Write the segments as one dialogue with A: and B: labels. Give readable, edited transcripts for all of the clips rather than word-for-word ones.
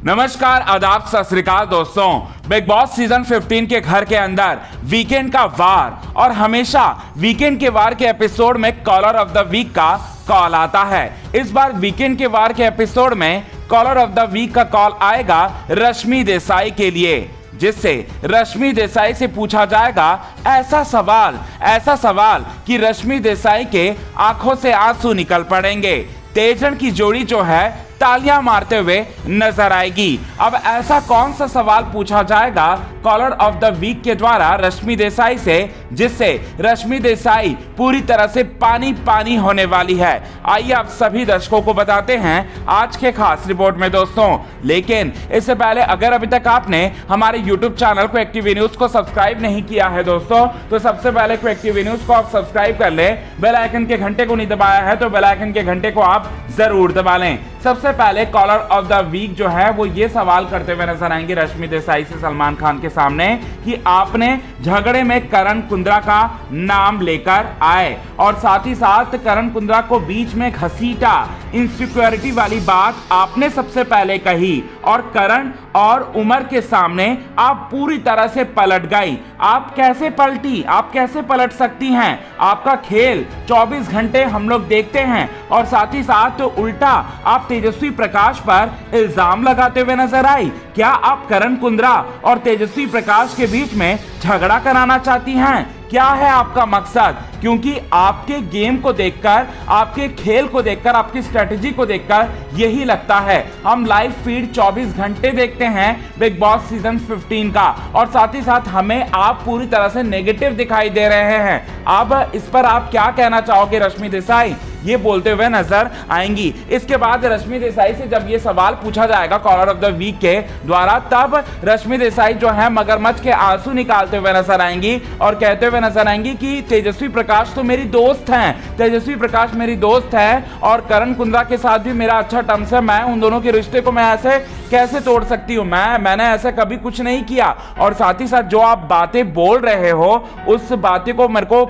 A: नमस्कार, आदाब, सत श्री अकाल दोस्तों। बिग बॉस सीजन 15 के घर के अंदर वीकेंड का वार और हमेशा वीकेंड के वार के एपिसोड में कॉलर ऑफ द वीक का कॉल आता है। इस बार वीकेंड के वार के एपिसोड में कॉलर ऑफ द वीक का कॉल आएगा रश्मि देसाई के लिए, जिससे रश्मि देसाई से पूछा जाएगा ऐसा सवाल कि रश्मि देसाई के आंखों से आंसू निकल पड़ेंगे। तेजन की जोड़ी जो है तालियां मारते हुए नजर आएगी। अब ऐसा कौन सा सवाल पूछा जाएगा कॉलर ऑफ द वीक के द्वारा रश्मि देसाई से, जिससे रश्मि देसाई पूरी तरह से पानी पानी होने वाली है। आइए आप सभी दर्शकों को बताते हैं आज के खास रिपोर्ट में दोस्तों। लेकिन इससे पहले अगर अभी तक आपने हमारे यूट्यूब चैनल को एक्टिव न्यूज को सब्सक्राइब नहीं किया है दोस्तों, तो सबसे पहले को एक्टिव न्यूज को आप सब्सक्राइब कर लें। बेल आइकन के घंटे को नहीं दबाया है तो बेल आइकन के घंटे को आप जरूर दबा लें। सबसे पहले कॉलर ऑफ द वीक जो है वो ये सवाल करते हुए नजर आएंगे रश्मि देसाई से सलमान खान के सामने कि आपने झगड़े में करण कुंद्रा का नाम लेकर आए और साथ ही साथ करण कुंद्रा को बीच में घसीटा, इनसिक्योरिटी वाली बात आपने सबसे पहले कही और करण और उमर के सामने आप पूरी तरह से पलट गई। आप कैसे पलटी, आप कैसे पलट सकती हैं? आपका खेल 24 घंटे हम लोग देखते हैं और साथ ही साथ तो उल्टा आप तेजस्वी प्रकाश पर इल्जाम लगाते हुए नजर आई। क्या आप करण कुंद्रा और तेजस्वी प्रकाश के बीच में झगड़ा कराना चाहती हैं? क्या है आपका मकसद? क्योंकि आपके गेम को देखकर, आपके खेल को देखकर, आपकी स्ट्रेटजी को देखकर यही लगता है। हम लाइव फीड 24 घंटे देखते हैं बिग बॉस सीजन 15 का और साथ ही साथ हमें आप पूरी तरह से नेगेटिव दिखाई दे रहे हैं। अब इस पर आप क्या कहना चाहोगे रश्मि देसाई? ये बोलते हुए नजर आएंगी। इसके बाद रश्मि देसाई से जब ये सवाल पूछा जाएगा कॉलर ऑफ द वीक के द्वारा, तब रश्मि देसाई जो है मगरमच्छ के आंसू निकालते हुए नजर आएंगी और कहते हुए नजर आएंगी कि तेजस्वी प्रकाश तो मेरी दोस्त हैं, तेजस्वी प्रकाश मेरी दोस्त है और करण कुंद्रा के साथ भी मेरा अच्छा टर्म्स है। मैं उन दोनों के रिश्ते को मैं ऐसे कैसे तोड़ सकती हूँ? मैंने ऐसा कभी कुछ नहीं किया। और साथ ही साथ जो आप बातें बोल रहे हो उस बातें को मेरे को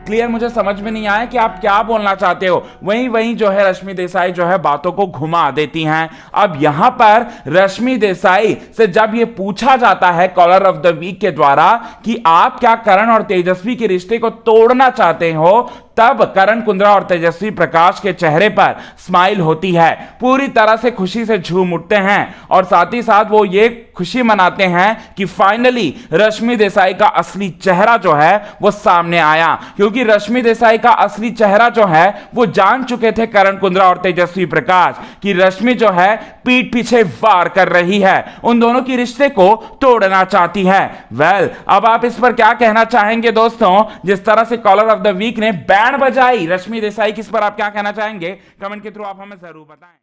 A: क्लियर मुझे समझ में नहीं आया कि आप क्या बोलना चाहते हो। वहीं जो है रश्मि देसाई जो है बातों को घुमा देती हैं। अब यहां पर रश्मि देसाई से जब ये पूछा जाता है कॉलर ऑफ द वीक के द्वारा कि आप क्या करण और तेजस्वी के रिश्ते को तोड़ना चाहते हो, तब करण कुंद्रा और तेजस्वी प्रकाश के चेहरे पर स्माइल होती है, पूरी तरह से खुशी से झूम उठते हैं और साथ ही साथ वो ये खुशी मनाते हैं कि फाइनली रश्मि देसाई का असली चेहरा जो है वो सामने आया। क्योंकि रश्मि देसाई का असली चेहरा जो है वो जान चुके थे करण कुंद्रा और तेजस्वी प्रकाश कि रश्मि जो है पीठ पीछे वार कर रही है, उन दोनों की रिश्ते को तोड़ना चाहती है। अब आप इस पर क्या कहना चाहेंगे दोस्तों? जिस तरह से कॉलर ऑफ द वीक ने बैंड बजाई रश्मि देसाई की, इस पर आप क्या कहना चाहेंगे? कमेंट के थ्रू आप हमें जरूर बताएं।